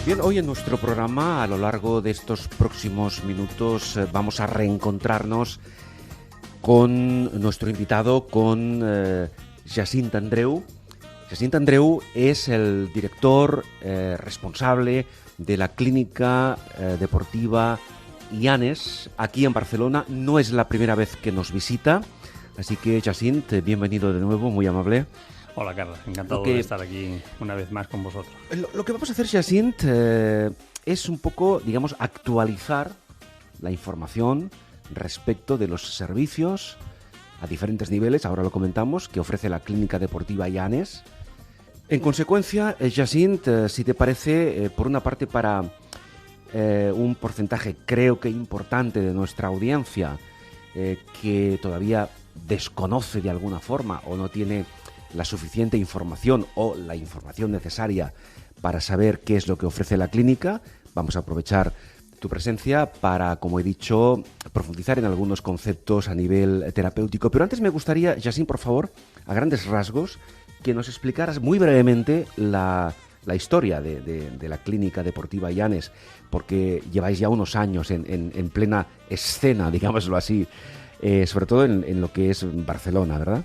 Bien, hoy en nuestro programa, a lo largo de estos próximos minutos, vamos a reencontrarnos con nuestro invitado, con Jacint Andreu. Jacint Andreu es el director responsable de la clínica deportiva Llanes, aquí en Barcelona. No es la primera vez que nos visita, así que Jacint, bienvenido de nuevo, muy amable. Hola, Carlos, encantado de estar aquí una vez más con vosotros. Lo que vamos a hacer, Jacint, es un poco, digamos, actualizar la información respecto de los servicios a diferentes niveles, ahora lo comentamos, que ofrece la clínica deportiva Llanes. En consecuencia, Jacint, si te parece, por una parte para un porcentaje creo que importante de nuestra audiencia que todavía desconoce de alguna forma o no tiene la suficiente información o la información necesaria para saber qué es lo que ofrece la clínica, vamos a aprovechar tu presencia para, como he dicho, profundizar en algunos conceptos a nivel terapéutico. Pero antes me gustaría, Jacint, por favor, a grandes rasgos, que nos explicaras muy brevemente la historia de la clínica deportiva Llanes, porque lleváis ya unos años en plena escena, digámoslo así, sobre todo en lo que es Barcelona, ¿verdad?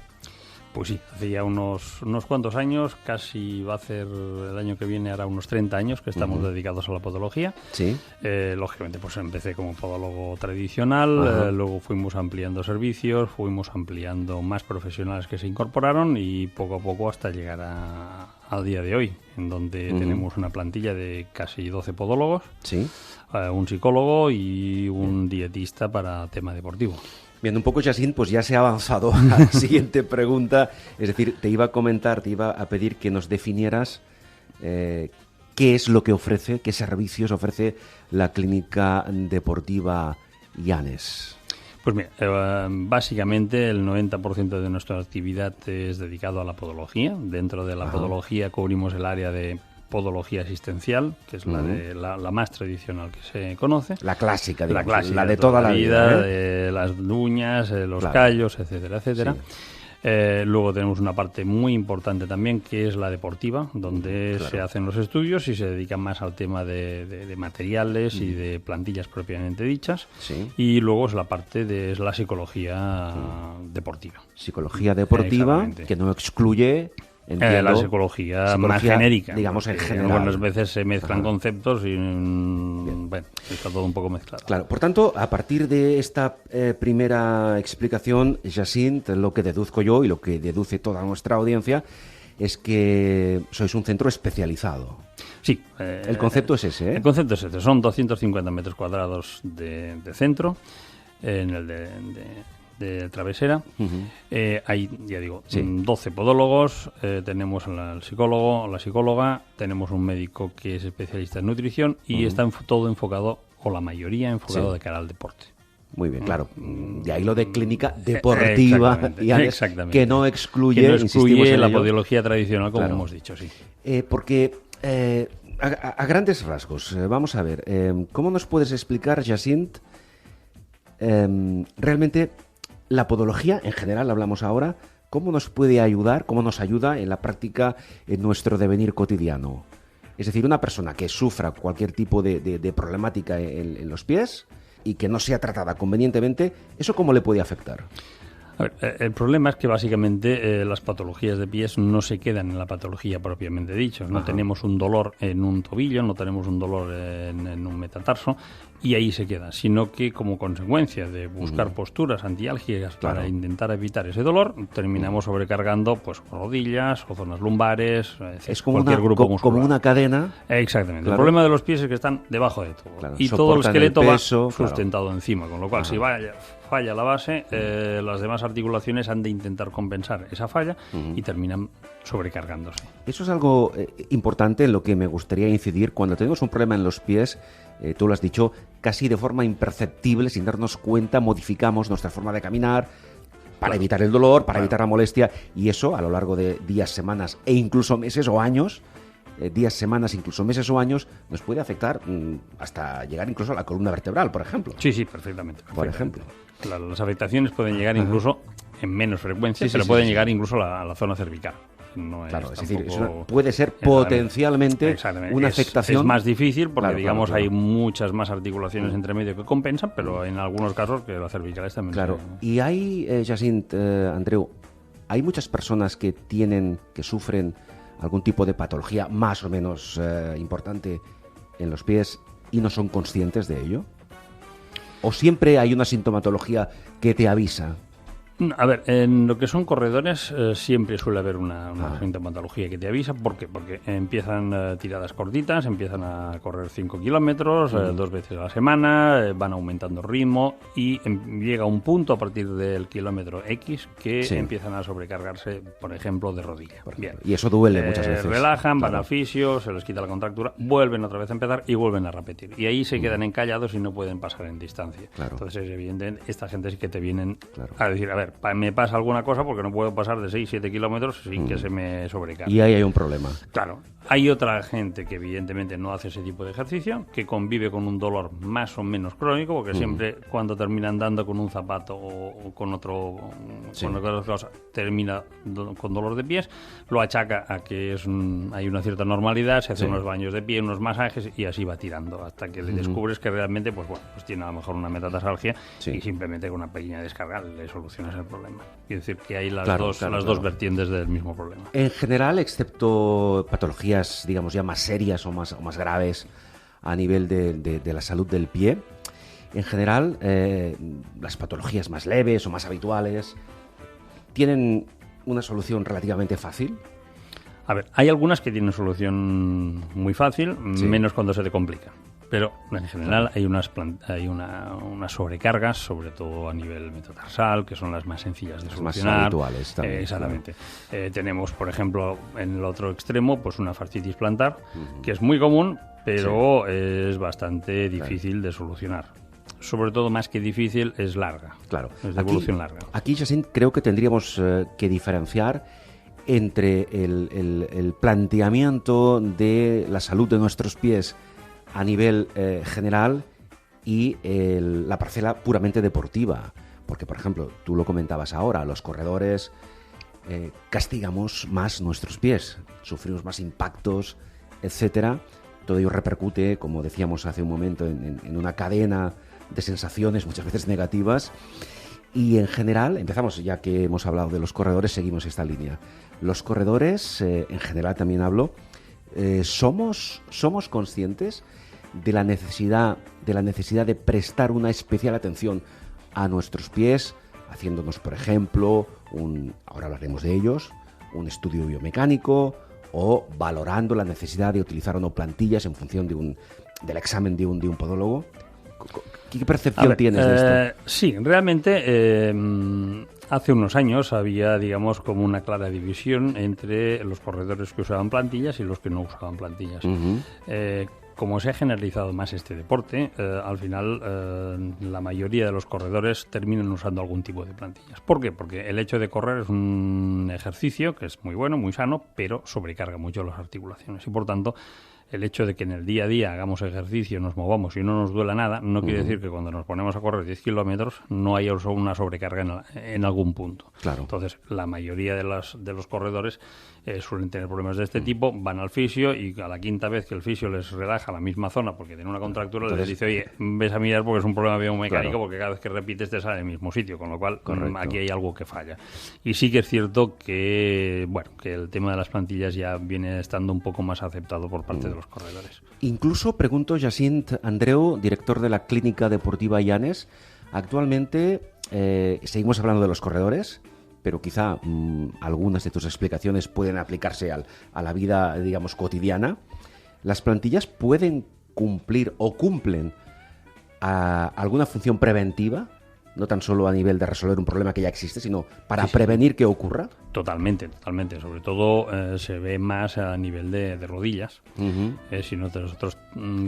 Pues sí, hace ya unos cuantos años, casi va a ser el año que viene, hará unos 30 años que estamos dedicados a la podología. Sí. Lógicamente, pues empecé como podólogo tradicional, luego fuimos ampliando servicios, fuimos ampliando más profesionales que se incorporaron y poco a poco hasta llegar al día de hoy, en donde tenemos una plantilla de casi 12 podólogos, sí, un psicólogo y un dietista para tema deportivo. Viendo un poco, Jacint, pues ya se ha avanzado a la siguiente pregunta. Es decir, te iba a pedir que nos definieras qué es lo que ofrece, qué servicios ofrece la clínica deportiva Llanes. Pues mira, básicamente el 90% de nuestra actividad es dedicado a la podología. Dentro de la podología cubrimos el área de podología asistencial, que es la más tradicional que se conoce. La clásica, digamos, la clásica, la de toda la vida, las uñas, los callos, etcétera, etcétera. Sí. Luego tenemos una parte muy importante también, que es la deportiva, donde se hacen los estudios y se dedican más al tema de materiales y de plantillas propiamente dichas. Sí. Y luego es la parte de la psicología deportiva. Psicología deportiva, que no excluye... la psicología más genérica, digamos, en general. Algunas veces se mezclan conceptos y bueno, está todo un poco mezclado. Claro, por tanto, a partir de esta primera explicación, Jacint, lo que deduzco yo y lo que deduce toda nuestra audiencia es que sois un centro especializado. Sí. El concepto es ese, ¿eh? El concepto es ese. Son 250 metros cuadrados de centro en el de Travesera. Hay, ya digo, 12 podólogos, tenemos al psicólogo, la psicóloga, tenemos un médico que es especialista en nutrición y está todo enfocado, o la mayoría enfocado de cara al deporte. Muy bien, claro. De ahí lo de clínica deportiva, exactamente. Que no excluye la podología tradicional, como hemos dicho, sí. Porque a grandes rasgos, vamos a ver, ¿cómo nos puedes explicar, Jacint, realmente la podología, en general hablamos ahora, cómo nos puede ayudar, cómo nos ayuda en la práctica, en nuestro devenir cotidiano? Es decir, una persona que sufra cualquier tipo de problemática en los pies y que no sea tratada convenientemente, ¿eso cómo le puede afectar? A ver, el problema es que básicamente las patologías de pies no se quedan en la patología propiamente dicho. No tenemos un dolor en un tobillo, no tenemos un dolor en un metatarso y ahí se queda, sino que como consecuencia de buscar posturas antiálgicas para intentar evitar ese dolor, terminamos sobrecargando pues rodillas o zonas lumbares, es como como una cadena. Exactamente. Claro. El problema de los pies es que están debajo de todo y todo el esqueleto va sustentado encima, con lo cual si falla la base, las demás articulaciones han de intentar compensar esa falla y terminan sobrecargándose. Eso es algo importante en lo que me gustaría incidir. Cuando tenemos un problema en los pies, tú lo has dicho, casi de forma imperceptible, sin darnos cuenta, modificamos nuestra forma de caminar para evitar el dolor, para evitar la molestia, y eso a lo largo de días, semanas e incluso meses o años, días, semanas, incluso meses o años, nos puede afectar hasta llegar incluso a la columna vertebral, por ejemplo. Sí, perfectamente. Por ejemplo. Claro, las afectaciones pueden llegar incluso en menos frecuencia, pero pueden llegar incluso a la zona cervical. No claro, es es decir, tampoco, puede ser potencialmente una afectación. Es más difícil porque, claro, digamos, claro. hay muchas más articulaciones entre medio que compensan, pero en algunos casos que las cervicales también. Claro, y hay, Jacint, Andreu, hay muchas personas que sufren algún tipo de patología más o menos importante en los pies y no son conscientes de ello. ¿O siempre hay una sintomatología que te avisa? A ver, en lo que son corredores siempre suele haber una sintomatología que te avisa. ¿Por qué? Porque empiezan tiradas cortitas, empiezan a correr 5 kilómetros 2 veces a la semana, van aumentando ritmo y llega un punto a partir del kilómetro X que empiezan a sobrecargarse, por ejemplo, de rodilla. Bien. Y eso duele muchas veces. Relajan, van al fisio, se les quita la contractura, vuelven otra vez a empezar y vuelven a repetir. Y ahí se quedan encallados y no pueden pasar en distancia. Claro. Entonces, evidentemente, esta gente sí que te vienen a decir, a ver, me pasa alguna cosa porque no puedo pasar de 6-7 kilómetros sin que se me sobrecargue. Y ahí hay un problema. Claro. Hay otra gente que evidentemente no hace ese tipo de ejercicio, que convive con un dolor más o menos crónico, porque siempre cuando termina andando con un zapato o con otro, con otra cosa, termina con dolor de pies, lo achaca a que hay una cierta normalidad, se hace unos baños de pie, unos masajes y así va tirando, hasta que le descubres que realmente pues tiene a lo mejor una metatarsalgia y simplemente con una pequeña descarga le solucionas el problema. Quiere decir que hay las dos vertientes del mismo problema. En general, excepto patologías, digamos, ya más serias o más graves a nivel de la salud del pie, en general, las patologías más leves o más habituales tienen una solución relativamente fácil. A ver, hay algunas que tienen solución muy fácil, menos cuando se te complica. Pero en general hay unas sobrecargas, sobre todo a nivel metatarsal, que son las más sencillas de solucionar. Más habituales también. Exactamente. Tenemos, por ejemplo, en el otro extremo, pues una fascitis plantar, que es muy común, pero es bastante difícil de solucionar. Sobre todo, más que difícil, es larga. Claro. Es de evolución larga. Aquí, Jacint, creo que tendríamos que diferenciar entre el planteamiento de la salud de nuestros pies a nivel general y la parcela puramente deportiva. Porque, por ejemplo, tú lo comentabas ahora, los corredores castigamos más nuestros pies, sufrimos más impactos, etcétera. Todo ello repercute, como decíamos hace un momento, en una cadena de sensaciones muchas veces negativas. Y en general, empezamos, ya que hemos hablado de los corredores, seguimos esta línea. Los corredores, en general también hablo, somos conscientes de la necesidad de prestar una especial atención a nuestros pies, haciéndonos, por ejemplo, ahora hablaremos de ellos, un estudio biomecánico, o valorando la necesidad de utilizar o no plantillas en función del examen de un podólogo. ¿Qué percepción tienes de esto? Sí, realmente hace unos años había, digamos, como una clara división entre los corredores que usaban plantillas y los que no usaban plantillas. Como se ha generalizado más este deporte, al final la mayoría de los corredores terminan usando algún tipo de plantillas. ¿Por qué? Porque el hecho de correr es un ejercicio que es muy bueno, muy sano, pero sobrecarga mucho las articulaciones y, por tanto, el hecho de que en el día a día hagamos ejercicio, nos movamos y no nos duela nada, no quiere decir que cuando nos ponemos a correr 10 kilómetros no haya una sobrecarga en algún punto. Claro. Entonces, la mayoría de los corredores suelen tener problemas de este tipo, van al fisio y a la quinta vez que el fisio les relaja la misma zona porque tiene una contractura, les dice, oye, ves a mirar porque es un problema biomecánico, porque cada vez que repites te sale el mismo sitio, con lo cual aquí hay algo que falla. Y sí que es cierto que, que el tema de las plantillas ya viene estando un poco más aceptado por parte de los corredores. Incluso, pregunto, Jacint Andreu, director de la Clínica Deportiva Llanes, actualmente seguimos hablando de los corredores, pero quizá algunas de tus explicaciones pueden aplicarse a la vida, digamos, cotidiana. ¿Las plantillas pueden cumplir o cumplen alguna función preventiva? No tan solo a nivel de resolver un problema que ya existe, sino para prevenir que ocurra. Totalmente. Sobre todo se ve más a nivel de rodillas. Si nosotros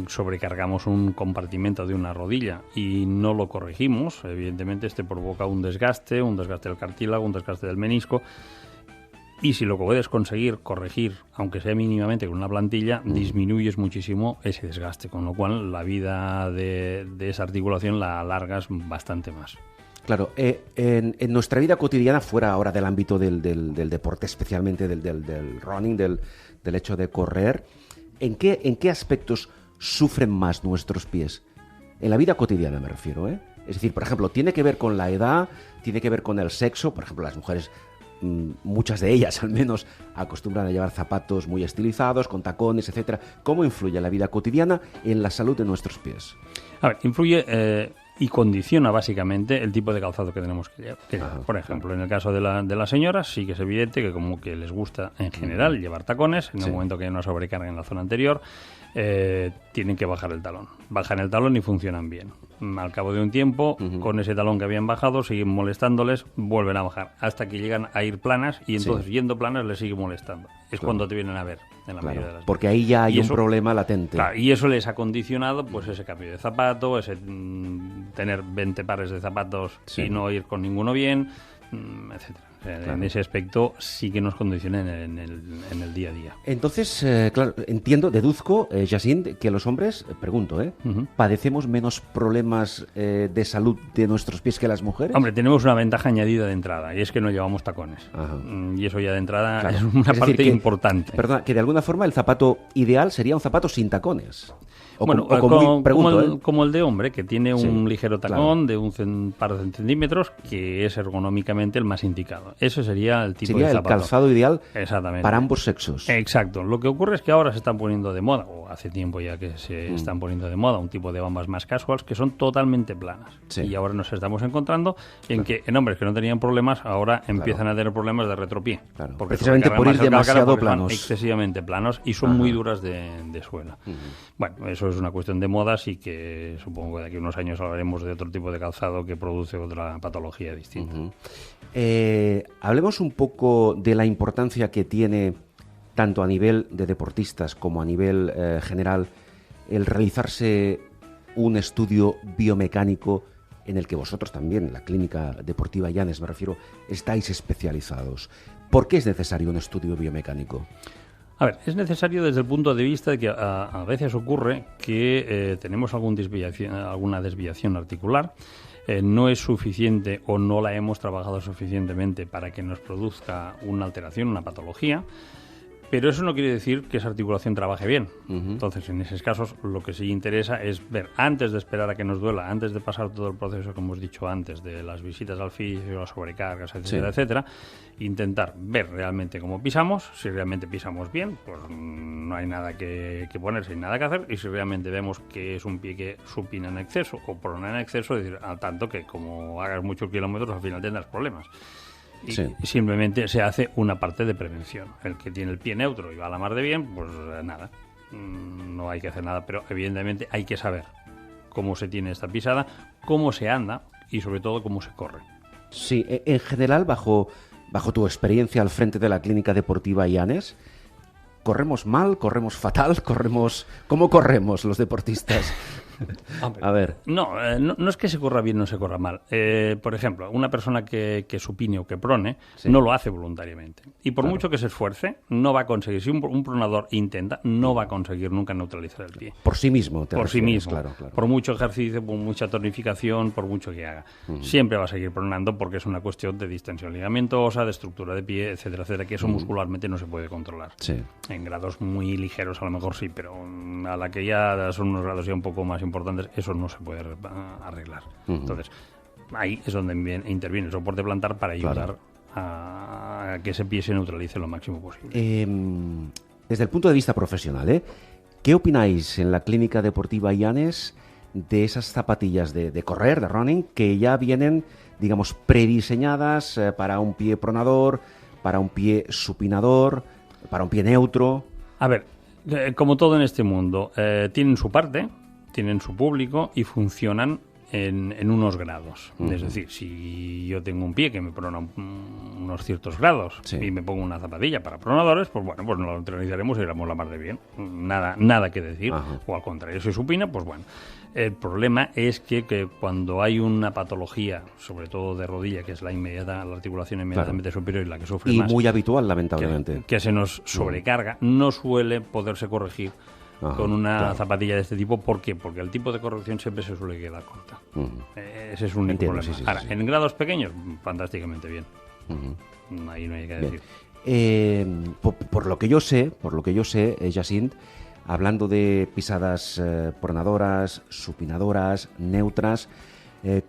sobrecargamos un compartimento de una rodilla y no lo corregimos, evidentemente este provoca un desgaste del cartílago, un desgaste del menisco. Y si lo puedes conseguir corregir, aunque sea mínimamente con una plantilla, disminuyes muchísimo ese desgaste, con lo cual la vida de esa articulación la alargas bastante más. Claro, en nuestra vida cotidiana, fuera ahora del ámbito del deporte, especialmente del running, del hecho de correr, ¿en qué aspectos sufren más nuestros pies? En la vida cotidiana me refiero, ¿eh? Es decir, por ejemplo, tiene que ver con la edad, tiene que ver con el sexo. Por ejemplo, las mujeres, muchas de ellas al menos, acostumbran a llevar zapatos muy estilizados, con tacones, etcétera. ¿Cómo influye la vida cotidiana en la salud de nuestros pies? A ver, influye y condiciona básicamente el tipo de calzado que tenemos que llevar. Por ejemplo, en el caso de las señoras, sí que es evidente que como que les gusta en general llevar tacones, en el momento que hay una sobrecarga en la zona anterior, tienen que bajar el talón. Bajan el talón y funcionan bien. Al cabo de un tiempo, con ese talón que habían bajado, siguen molestándoles, vuelven a bajar, hasta que llegan a ir planas y entonces yendo planas les sigue molestando. Es cuando te vienen a ver, en la mayoría de las porque ahí ya hay un problema latente. Claro, y eso les ha condicionado pues ese cambio de zapato, ese tener 20 pares de zapatos y no ir con ninguno bien, etcétera. En ese aspecto sí que nos condiciona en el día a día. Entonces, claro, deduzco, Jacint, que los hombres, pregunto, ¿padecemos menos problemas de salud de nuestros pies que las mujeres? Hombre, tenemos una ventaja añadida de entrada, y es que no llevamos tacones. Y eso ya de entrada es una parte importante. Perdona, que de alguna forma el zapato ideal sería un zapato sin tacones. Como el de hombre, que tiene un ligero tacón de un par de centímetros, que es ergonómicamente el más indicado. Eso sería el tipo de zapato. Sería el calzado ideal Exactamente. Para ambos sexos. Exacto. Lo que ocurre es que ahora se están poniendo de moda, o hace tiempo ya que se están poniendo de moda, un tipo de bambas más casuals que son totalmente planas. Y ahora nos estamos encontrando en que en hombres que no tenían problemas, ahora empiezan a tener problemas de retropié. Porque precisamente por ir demasiado planos. Excesivamente planos y son muy duras de suela. Bueno, eso es una cuestión de modas y que supongo que de aquí a unos años hablaremos de otro tipo de calzado que produce otra patología distinta. Hablemos un poco de la importancia que tiene, tanto a nivel de deportistas como a nivel general, el realizarse un estudio biomecánico en el que vosotros también, en la Clínica Deportiva Llanes, me refiero, estáis especializados. ¿Por qué es necesario un estudio biomecánico? A ver, es necesario desde el punto de vista de que a veces ocurre que tenemos alguna desviación articular, no es suficiente o no la hemos trabajado suficientemente para que nos produzca una alteración, una patología, pero eso no quiere decir que esa articulación trabaje bien. Entonces, en esos casos, lo que sí interesa es ver, antes de esperar a que nos duela, antes de pasar todo el proceso que hemos dicho antes, de las visitas al fisio, las sobrecargas, etcétera, etcétera, intentar ver realmente cómo pisamos. Si realmente pisamos bien, pues no hay nada que ponerse, nada que hacer. Y si realmente vemos que es un pie que supina en exceso o prona en exceso, es decir, al tanto que como hagas muchos kilómetros, al final tendrás problemas. Y simplemente se hace una parte de prevención. El que tiene el pie neutro y va a la mar de bien, pues nada, no hay que hacer nada, pero evidentemente hay que saber cómo se tiene esta pisada, cómo se anda y sobre todo cómo se corre. Sí, en general, bajo tu experiencia al frente de la Clínica Deportiva Llanes, ¿corremos mal, corremos fatal, cómo corremos los deportistas? A ver. No es que se corra bien o no se corra mal. Por ejemplo, una persona que supine o que prone no lo hace voluntariamente. Y por mucho que se esfuerce, no va a conseguir. Si un pronador intenta, no va a conseguir nunca neutralizar el pie. Por sí mismo, Por sí mismo. Claro. Por mucho ejercicio, por mucha tonificación, por mucho que haga. Siempre va a seguir pronando porque es una cuestión de distensión ligamentosa, de estructura de pie, etcétera, etcétera, que eso muscularmente no se puede controlar. En grados muy ligeros a lo mejor sí, pero a la que ya son unos grados ya un poco más importantes, eso no se puede arreglar. Entonces, ahí es donde interviene el soporte plantar para ayudar a que ese pie se neutralice lo máximo posible. Desde el punto de vista profesional, ¿qué opináis en la Clínica Deportiva Llanes de esas zapatillas de correr, de running, que ya vienen, digamos, prediseñadas para un pie pronador, para un pie supinador, para un pie neutro? A ver, como todo en este mundo, tienen su parte, tienen su público y funcionan en unos grados. Es decir, si yo tengo un pie que me prona unos ciertos grados y me pongo una zapatilla para pronadores, pues bueno, pues nos lo neutralizaremos y iremos la mar de bien. Nada que decir. O al contrario, si supina, pues bueno. El problema es que cuando hay una patología, sobre todo de rodilla, que es la articulación inmediatamente superior y la que sufre más. Y muy habitual, lamentablemente. Que se nos sobrecarga, no suele poderse corregir con una claro. zapatilla de este tipo. ¿Por qué? Porque el tipo de corrección siempre se suele quedar corta. Ese es un único Entiendo, problema. sí, Ahora, sí. en grados pequeños, fantásticamente bien. Ahí no hay que decir. Por lo que yo sé, Jacint, hablando de pisadas pronadoras, supinadoras, neutras,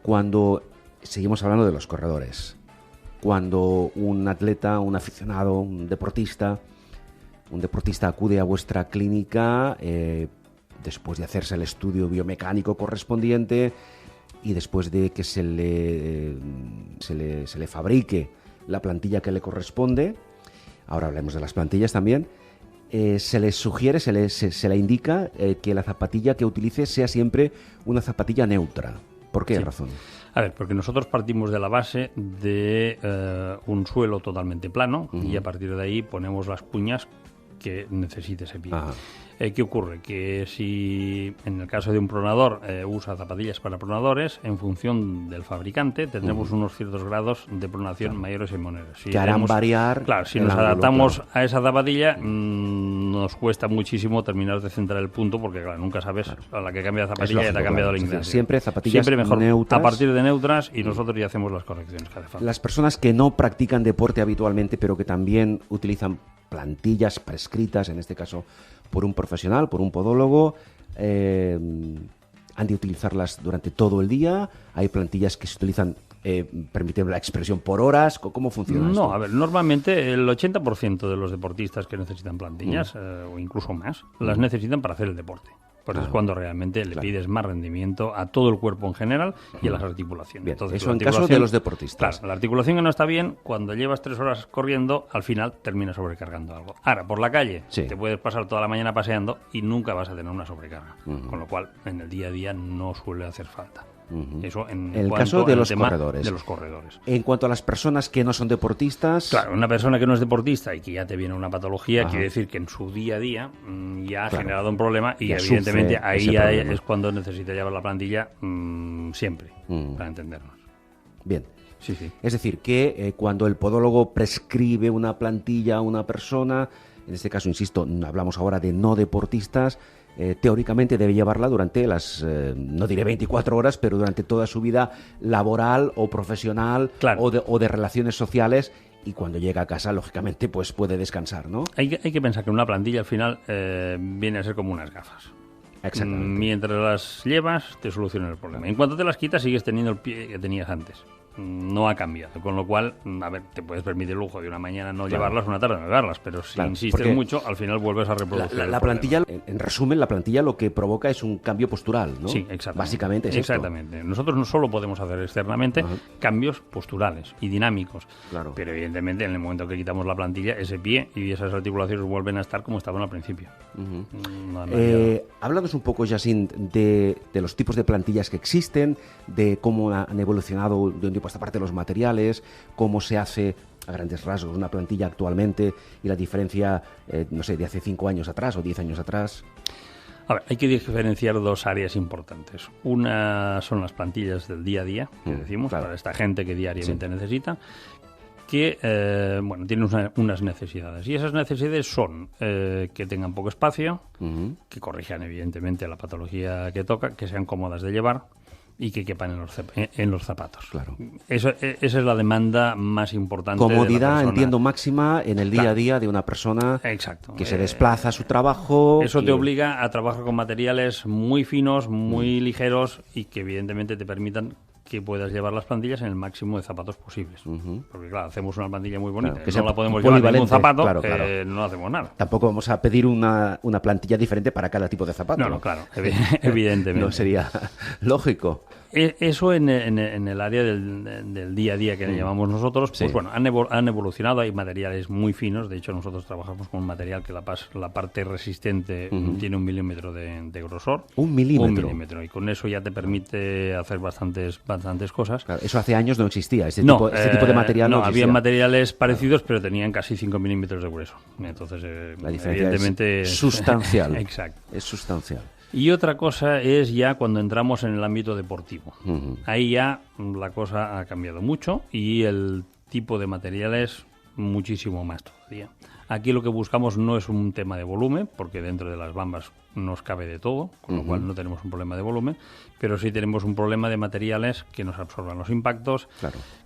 cuando seguimos hablando de los corredores, cuando un atleta, un aficionado, un deportista acude a vuestra clínica después de hacerse el estudio biomecánico correspondiente y después de que se le fabrique la plantilla que le corresponde, ahora hablemos de las plantillas también, se le sugiere, se le indica que la zapatilla que utilice sea siempre una zapatilla neutra. ¿Por qué razón? A ver, porque nosotros partimos de la base de un suelo totalmente plano y a partir de ahí ponemos las cuñas que necesite ese pie. ¿Qué ocurre? Que si en el caso de un pronador usa zapatillas para pronadores, en función del fabricante tendremos unos ciertos grados de pronación mayores y menores. Si que harán variar. Claro, si nos adaptamos a esa zapatilla, nos cuesta muchísimo terminar de centrar el punto, porque claro, nunca sabes a la que cambia la zapatilla ya te ha cambiado la inclinación. Siempre zapatillas mejor neutras. A partir de neutras, y nosotros ya hacemos las correcciones que hace falta. Las personas que no practican deporte habitualmente, pero que también utilizan plantillas prescritas, en este caso por un profesional, por un podólogo, han de utilizarlas durante todo el día. Hay plantillas que se utilizan, permíteme la expresión, por horas. ¿Cómo funciona esto? No, a ver, normalmente el 80% de los deportistas que necesitan plantillas, o incluso más, las necesitan para hacer el deporte. Pues es cuando realmente le pides más rendimiento a todo el cuerpo en general y a las articulaciones. Bien, entonces, eso en caso de los deportistas. Claro, la articulación que no está bien, cuando llevas 3 horas corriendo, al final terminas sobrecargando algo. Ahora, por la calle, te puedes pasar toda la mañana paseando y nunca vas a tener una sobrecarga. Con lo cual, en el día a día no suele hacer falta. Eso en el caso de los corredores. De los corredores. En cuanto a las personas que no son deportistas... Claro, una persona que no es deportista y que ya te viene una patología, quiere decir que en su día a día ya ha generado un problema y evidentemente ahí es cuando necesita llevar la plantilla siempre, para entendernos. Bien. Sí, sí. Es decir, que cuando el podólogo prescribe una plantilla a una persona, en este caso, insisto, hablamos ahora de no deportistas, teóricamente debe llevarla durante las, no diré 24 horas, pero durante toda su vida laboral o profesional o de relaciones sociales, y cuando llega a casa, lógicamente, pues puede descansar, ¿no? Hay que pensar que una plantilla al final viene a ser como unas gafas. Exactamente. Mientras las llevas, te solucionan el problema. En cuanto te las quitas, sigues teniendo el pie que tenías antes. No ha cambiado, con lo cual, a ver, te puedes permitir el lujo de una mañana no llevarlas, una tarde no llevarlas, pero si insistes mucho, al final vuelves a reproducir la plantilla, en resumen, la plantilla lo que provoca es un cambio postural, ¿no? Sí, exactamente. Básicamente es exactamente. Esto. Nosotros no solo podemos hacer externamente cambios posturales y dinámicos, pero evidentemente en el momento que quitamos la plantilla, ese pie y esas articulaciones vuelven a estar como estaban al principio. Háblanos un poco, Jacint, de los tipos de plantillas que existen, de cómo han evolucionado de un tiempo a esta parte los materiales, cómo se hace a grandes rasgos una plantilla actualmente y la diferencia, no sé, de hace 5 años atrás o 10 años atrás. A ver, hay que diferenciar dos áreas importantes. Una son las plantillas del día a día, que decimos, para esta gente que diariamente necesita, que tienen unas necesidades. Y esas necesidades son que tengan poco espacio, que corrijan evidentemente la patología que toca, que sean cómodas de llevar y que quepan en los zapatos. Claro. Esa es la demanda más importante. Comodidad, de la entiendo, máxima en el día a día de una persona que se desplaza a su trabajo. Eso te obliga a trabajar con materiales muy finos, muy ligeros y que evidentemente te permitan que puedas llevar las plantillas en el máximo de zapatos posibles. Porque claro, hacemos una plantilla muy bonita, que no la podemos llevar en ningún zapato, no hacemos nada. Tampoco vamos a pedir una plantilla diferente para cada tipo de zapato. No, claro, evidentemente. No sería lógico. Eso en el área del día a día que le llamamos nosotros, pues bueno, han evolucionado, hay materiales muy finos, de hecho nosotros trabajamos con un material que la parte resistente tiene 1 milímetro de grosor. 1 milímetro. 1 milímetro, y con eso ya te permite hacer bastantes cosas. Claro, eso hace años no existía, este tipo de material no existía. Había materiales parecidos, pero tenían casi 5 milímetros de grueso. Entonces, la diferencia evidentemente es sustancial. Exacto. Es sustancial. Y otra cosa es ya cuando entramos en el ámbito deportivo. Ahí ya la cosa ha cambiado mucho y el tipo de materiales muchísimo más todavía. Aquí lo que buscamos no es un tema de volumen, porque dentro de las bambas nos cabe de todo, con lo cual no tenemos un problema de volumen, pero sí tenemos un problema de materiales que nos absorban los impactos,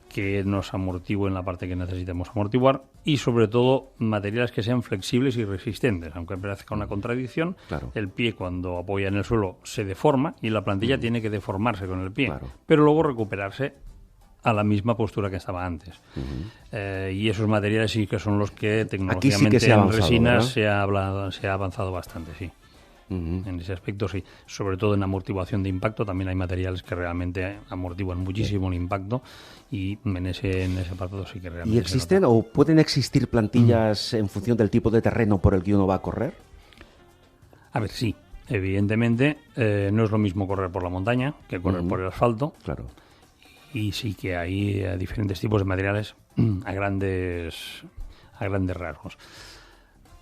que nos amortiguen la parte que necesitamos amortiguar y, sobre todo, materiales que sean flexibles y resistentes. Aunque parezca una contradicción, el pie cuando apoya en el suelo se deforma y la plantilla tiene que deformarse con el pie, pero luego recuperarse a la misma postura que estaba antes. Y esos materiales sí que son los que tecnológicamente sí que en resinas se ha avanzado bastante, sí. En ese aspecto sí, sobre todo en amortiguación de impacto también hay materiales que realmente amortiguan muchísimo el impacto y en ese apartado sí que realmente. ¿Y existen o pueden existir plantillas en función del tipo de terreno por el que uno va a correr? A ver, sí, evidentemente no es lo mismo correr por la montaña que correr por el asfalto. Claro. Y sí que hay diferentes tipos de materiales a grandes rasgos.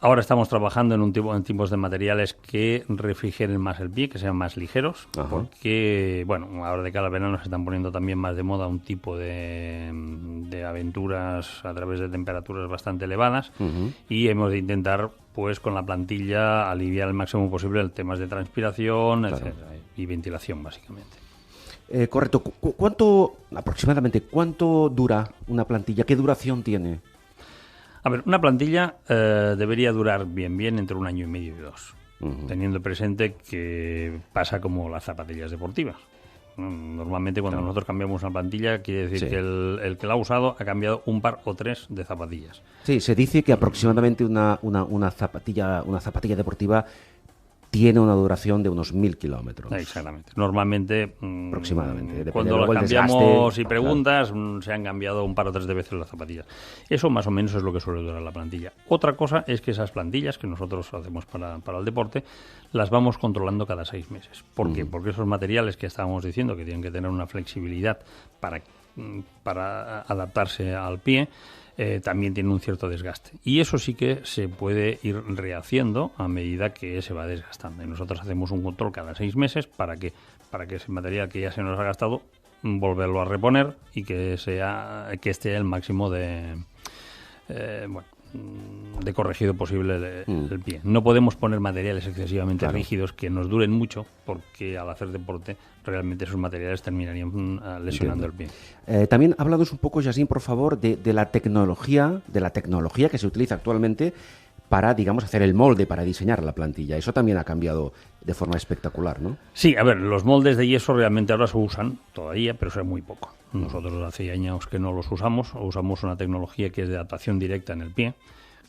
Ahora estamos trabajando en tipos de materiales que refrigeren más el pie, que sean más ligeros, porque, bueno, ahora de cara al verano se están poniendo también más de moda un tipo de aventuras a través de temperaturas bastante elevadas y hemos de intentar, pues, con la plantilla aliviar al máximo posible el temas de transpiración, etcétera, y ventilación, básicamente. Correcto. Aproximadamente, cuánto dura una plantilla? ¿Qué duración tiene? A ver, una plantilla debería durar bien entre 1 año y medio y 2, teniendo presente que pasa como las zapatillas deportivas. Normalmente cuando nosotros cambiamos una plantilla quiere decir que el que la ha usado ha cambiado un par o 3 de zapatillas. Sí, se dice que aproximadamente una zapatilla deportiva tiene una duración de unos 1.000 kilómetros. Exactamente. Normalmente, aproximadamente. Cuando las cambiamos y preguntas, se han cambiado un par o 3 de veces las zapatillas. Eso más o menos es lo que suele durar la plantilla. Otra cosa es que esas plantillas que nosotros hacemos para el deporte, las vamos controlando cada 6 meses. ¿Por qué? Porque esos materiales que estábamos diciendo que tienen que tener una flexibilidad para adaptarse al pie, también tiene un cierto desgaste. Y eso sí que se puede ir rehaciendo a medida que se va desgastando. Y nosotros hacemos un control cada 6 meses para que ese material que ya se nos ha gastado, volverlo a reponer y que esté el máximo de corregido posible el pie. No podemos poner materiales excesivamente rígidos que nos duren mucho, porque al hacer deporte realmente esos materiales terminarían lesionando el pie. También háblanos un poco, Jacint, por favor, de la tecnología que se utiliza actualmente para, digamos, hacer el molde, para diseñar la plantilla. Eso también ha cambiado de forma espectacular, ¿no? Sí, a ver, los moldes de yeso realmente ahora se usan todavía, pero se ve muy poco. Nosotros hace años que no los usamos una tecnología que es de adaptación directa en el pie,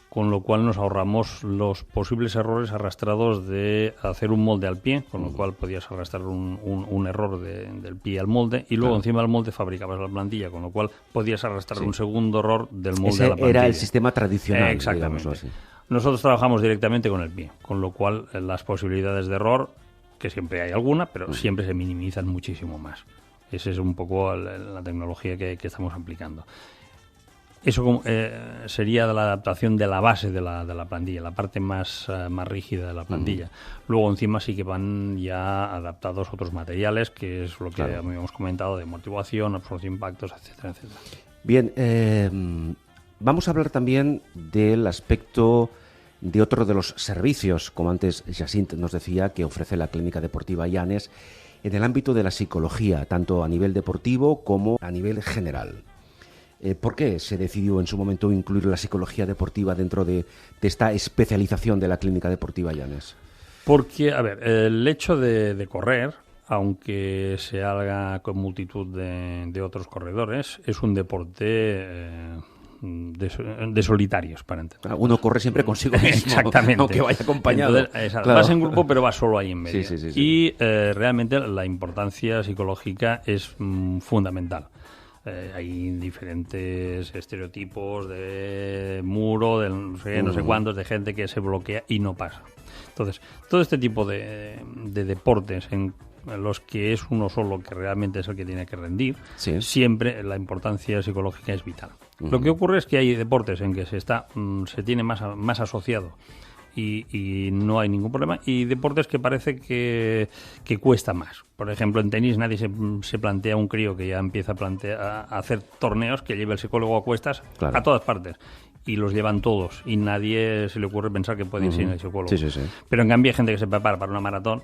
con lo cual nos ahorramos los posibles errores arrastrados de hacer un molde al pie, con lo cual podías arrastrar un error del pie al molde y luego encima del molde fabricabas la plantilla, con lo cual podías arrastrar un segundo error del molde a la plantilla. Era el sistema tradicional, exactamente. Así. Nosotros trabajamos directamente con el pie, con lo cual las posibilidades de error, que siempre hay alguna, pero siempre se minimizan muchísimo más. Esa es un poco la tecnología que estamos aplicando. Eso sería de la adaptación de la base de la plantilla, la parte más rígida de la plantilla. Luego encima sí que van ya adaptados otros materiales, que es lo que habíamos comentado, de amortiguación, absorción de impactos, etcétera, etcétera. Bien, vamos a hablar también del aspecto de otro de los servicios, como antes Jacint nos decía, que ofrece la Clínica Deportiva Llanes en el ámbito de la psicología, tanto a nivel deportivo como a nivel general. ¿Por qué se decidió en su momento incluir la psicología deportiva dentro de esta especialización de la Clínica Deportiva Llanes? Porque, a ver, el hecho de correr, aunque se haga con multitud de otros corredores, es un deporte de solitarios, para entender. Uno corre siempre consigo mismo, exactamente, aunque vaya acompañado. Entonces, vas en grupo, pero vas solo ahí en medio. Sí. Y realmente la importancia psicológica es fundamental. Hay diferentes estereotipos de muro, de no sé cuántos, de gente que se bloquea y no pasa. Entonces, todo este tipo de deportes en los que es uno solo que realmente es el que tiene que rendir, siempre la importancia psicológica es vital. Lo que ocurre es que hay deportes en que se tiene más asociado y no hay ningún problema, y deportes que parece que cuesta más. Por ejemplo, en tenis nadie se plantea, un crío que ya empieza a hacer torneos, que lleve el psicólogo a cuestas a todas partes. y los llevan todos y nadie se le ocurre pensar que puede ir sin el psicólogo. Sí, sí, sí. Pero en cambio hay gente que se prepara para una maratón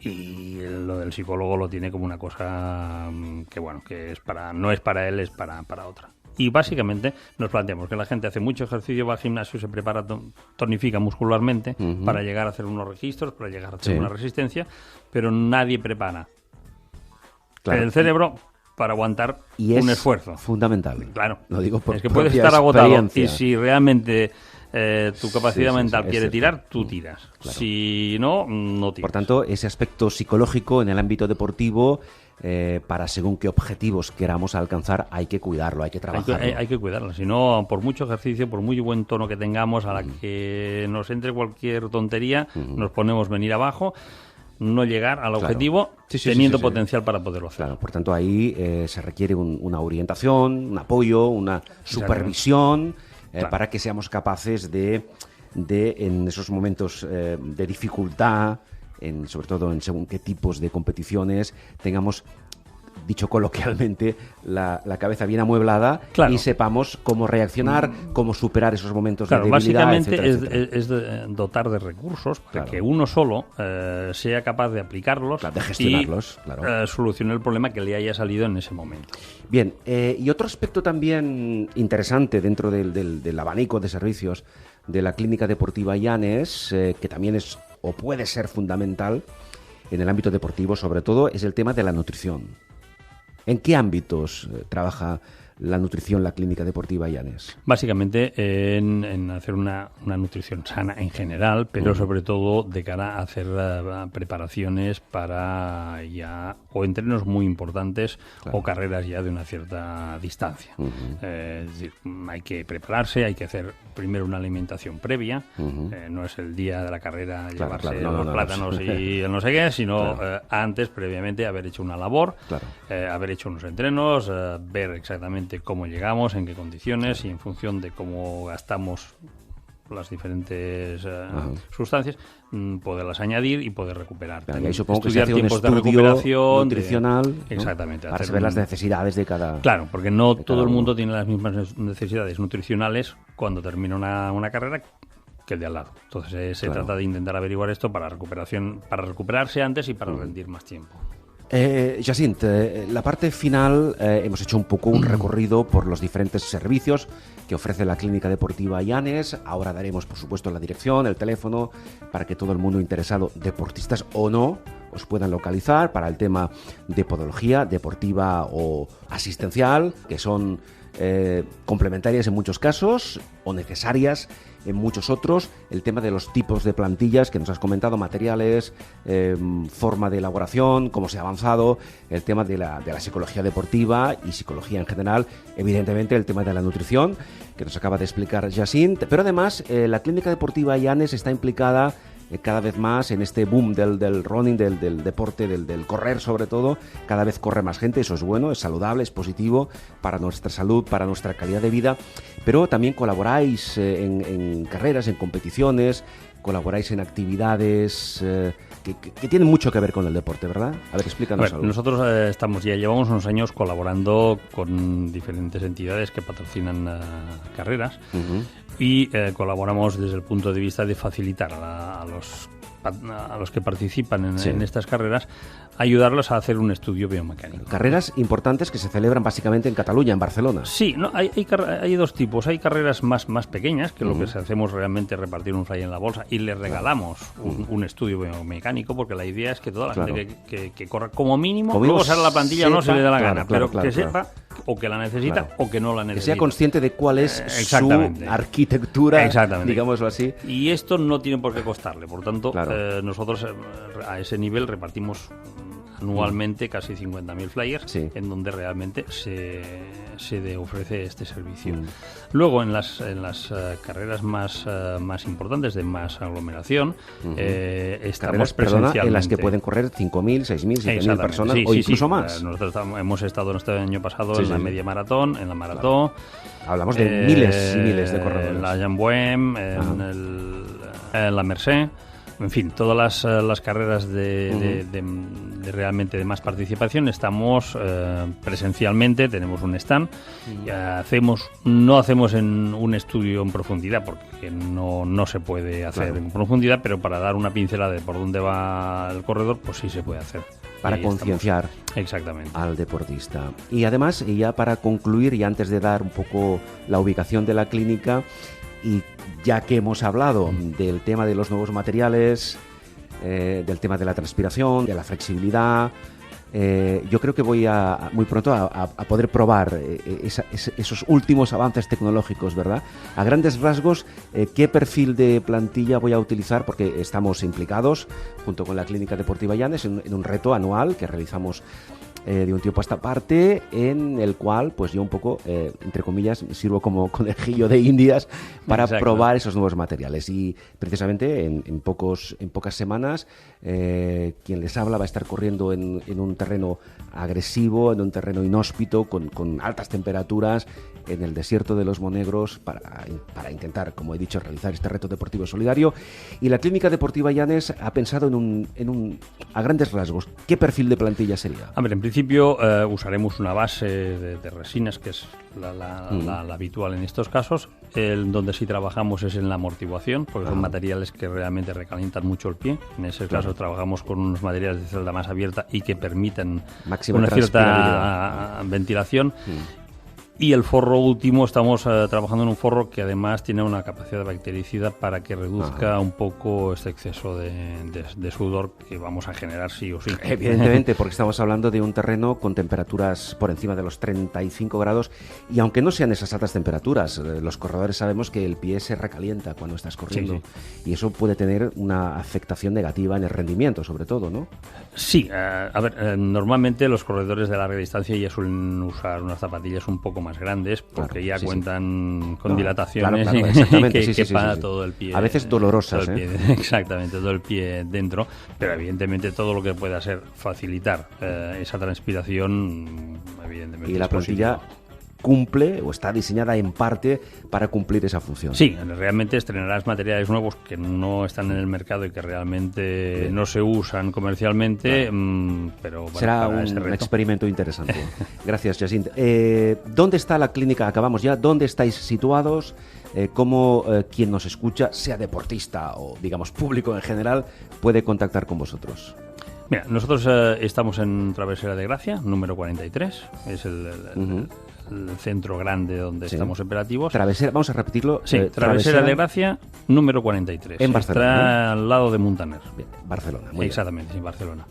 y lo del psicólogo lo tiene como una cosa que bueno, que es no es para él, es para otra. Y básicamente nos planteamos que la gente hace mucho ejercicio, va al gimnasio, se prepara, tonifica muscularmente para llegar a hacer unos registros, para llegar a hacer una resistencia, pero nadie prepara el cerebro para aguantar un esfuerzo. Fundamental. Claro. Lo digo por es que puedes estar agotado y si realmente tu capacidad mental quiere tirar, tú tiras. Claro. Si no, no tiras. Por tanto, ese aspecto psicológico en el ámbito deportivo, para según qué objetivos queramos alcanzar, hay que cuidarlo, hay que trabajarlo. Hay que cuidarlo. Si no, por mucho ejercicio, por muy buen tono que tengamos, a la que nos entre cualquier tontería, nos ponemos venir abajo, no llegar al objetivo teniendo potencial para poderlo hacer. Claro, por tanto, ahí se requiere una orientación, un apoyo, una supervisión, para que seamos capaces de en esos momentos de dificultad, sobre todo en según qué tipos de competiciones, tengamos, dicho coloquialmente, la cabeza bien amueblada y sepamos cómo reaccionar, cómo superar esos momentos de debilidad, básicamente etcétera. es dotar de recursos para que uno solo sea capaz de aplicarlos, de gestionarlos, y solucionar el problema que le haya salido en ese momento. Bien, y otro aspecto también interesante dentro del abanico de servicios de la Clínica Deportiva Llanes, que también es o puede ser fundamental en el ámbito deportivo, sobre todo, es el tema de la nutrición. ¿En qué ámbitos trabaja la nutrición la Clínica Deportiva Llanes? Básicamente en hacer una nutrición sana en general, pero sobre todo de cara a hacer preparaciones para ya o entrenos muy importantes o carreras ya de una cierta distancia. Es decir, hay que prepararse, hay que hacer primero una alimentación previa, no es el día de la carrera llevarse los plátanos y el no sé qué, sino antes, previamente, haber hecho una labor, haber hecho unos entrenos, ver exactamente cómo llegamos, en qué condiciones y en función de cómo gastamos las diferentes sustancias, poderlas añadir y poder recuperar. Y supongo que se estudiar hace un tiempos de estudio recuperación nutricional, exactamente, para saber las necesidades de cada. Claro, porque no todo el mundo tiene las mismas necesidades nutricionales cuando termina una carrera que el de al lado. Entonces se trata de intentar averiguar esto para recuperarse antes y para rendir más tiempo. Jacint, la parte final, hemos hecho un poco un recorrido por los diferentes servicios que ofrece la Clínica Deportiva Llanes. Ahora daremos, por supuesto, la dirección, el teléfono, para que todo el mundo interesado, deportistas o no, os puedan localizar para el tema de podología deportiva o asistencial, que son complementarias en muchos casos o necesarias en muchos otros. El tema de los tipos de plantillas que nos has comentado, materiales, forma de elaboración, cómo se ha avanzado, el tema de la psicología deportiva y psicología en general, evidentemente el tema de la nutrición que nos acaba de explicar Jacint, pero además la Clínica Deportiva Llanes está implicada cada vez más en este boom del running, del deporte, del correr sobre todo. Cada vez corre más gente, eso es bueno, es saludable, es positivo para nuestra salud, para nuestra calidad de vida, pero también colaboráis en carreras, en competiciones, colaboráis en actividades que tienen mucho que ver con el deporte, ¿verdad? A ver, explícanos algo. Nosotros llevamos unos años colaborando con diferentes entidades que patrocinan carreras y colaboramos desde el punto de vista de facilitar a los que participan en estas carreras, ayudarlos a hacer un estudio biomecánico. Carreras importantes que se celebran básicamente en Cataluña, en Barcelona. Sí, no, hay dos tipos. Hay carreras más pequeñas, que lo que hacemos realmente es repartir un flyer en la bolsa y les regalamos un estudio biomecánico, porque la idea es que toda la gente que corra como mínimo, luego sale la plantilla o no se le da la gana, pero que sepa o que la necesita o que no la necesita. Que sea consciente de cuál es su arquitectura, digámoslo así. Y esto no tiene por qué costarle, por tanto, nosotros a ese nivel repartimos anualmente casi 50.000 flyers en donde realmente se ofrece este servicio. Luego en las carreras más importantes, de más aglomeración, estamos presencialmente. En las que pueden correr 5.000, 6.000, 7.000 personas o incluso más. Nosotros hemos estado este año pasado en la media maratón, en la maratón. Hablamos de miles y miles de corredores. En la Jean Bouem, en la Mercè. en fin, todas las carreras de realmente de más participación estamos presencialmente, tenemos un stand, no hacemos en un estudio en profundidad porque no se puede hacer en profundidad, pero para dar una pincelada de por dónde va el corredor, pues sí se puede hacer. Para concienciar al deportista. Y además, y ya para concluir, y antes de dar un poco la ubicación de la clínica, y ya que hemos hablado del tema de los nuevos materiales, del tema de la transpiración, de la flexibilidad, yo creo que voy muy pronto a poder probar esos últimos avances tecnológicos, ¿verdad? A grandes rasgos, ¿qué perfil de plantilla voy a utilizar? Porque estamos implicados, junto con la Clínica Deportiva Llanes, en un reto anual que realizamos de un tiempo a esta parte, en el cual pues yo un poco, entre comillas, sirvo como conejillo de indias para probar esos nuevos materiales. Y precisamente en pocas semanas quien les habla va a estar corriendo en un terreno agresivo, en un terreno inhóspito, con altas temperaturas, en el desierto de los Monegros, para intentar, como he dicho, realizar este reto deportivo solidario. Y la Clínica Deportiva Llanes ha pensado a grandes rasgos, ¿qué perfil de plantilla sería? A ver, en principio usaremos una base de resinas, que es la habitual en estos casos. Donde sí trabajamos es en la amortiguación, porque son materiales que realmente recalientan mucho el pie. En ese caso trabajamos con unos materiales de celda más abierta y que permiten una cierta ventilación. Y el forro último, estamos trabajando en un forro que además tiene una capacidad bactericida para que reduzca un poco este exceso de sudor que vamos a generar sí o sí. Evidentemente, porque estamos hablando de un terreno con temperaturas por encima de los 35 grados y aunque no sean esas altas temperaturas, los corredores sabemos que el pie se recalienta cuando estás corriendo y eso puede tener una afectación negativa en el rendimiento, sobre todo, ¿no? Sí, a ver, normalmente los corredores de larga distancia ya suelen usar unas zapatillas un poco más grandes porque cuentan con dilataciones que quepa todo el pie. A veces dolorosas. Exactamente, todo el pie dentro, pero evidentemente todo lo que pueda ser facilitar esa transpiración, evidentemente. Y la plantilla cumple o está diseñada en parte para cumplir esa función. Sí, realmente estrenarás materiales nuevos que no están en el mercado y que realmente no se usan comercialmente, pero bueno, será un experimento interesante. Gracias, Jacint. ¿Dónde está la clínica? Acabamos ya. ¿Dónde estáis situados? ¿Cómo quien nos escucha, sea deportista o digamos público en general, puede contactar con vosotros? Mira, nosotros estamos en Travesera de Gracia, número 43, es el centro grande donde estamos operativos. Vamos a repetirlo. Sí, Travesera de Gracia, número 43. En Barcelona. Está al lado de Muntaner. Bien, Barcelona. Muy exactamente, sí, Barcelona.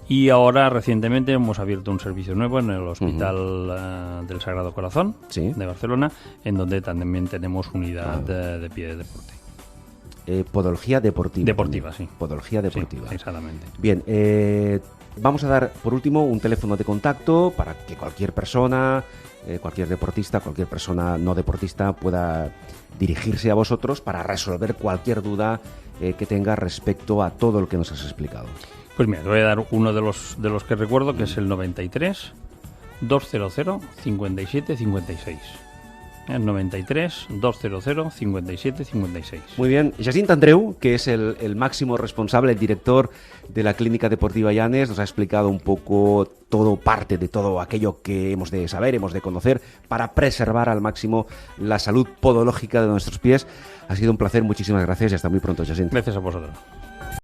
Y ahora, recientemente, hemos abierto un servicio nuevo en el Hospital del Sagrado Corazón de Barcelona, en donde también tenemos unidad de pie de deporte. Podología deportiva. Deportiva, sí. Podología deportiva. Sí, exactamente. Bien, vamos a dar, por último, un teléfono de contacto para que cualquier persona, cualquier deportista, cualquier persona no deportista pueda dirigirse a vosotros para resolver cualquier duda que tenga respecto a todo lo que nos has explicado. Pues mira, te voy a dar uno de los que recuerdo, que es el 93 200 57 56. El 93 200 57 56. Muy bien. Jacint Andreu, que es el máximo responsable, el director de la Clínica Deportiva Llanes, nos ha explicado un poco parte de todo aquello que hemos de saber, hemos de conocer para preservar al máximo la salud podológica de nuestros pies. Ha sido un placer, muchísimas gracias y hasta muy pronto, Jacint. Gracias a vosotros.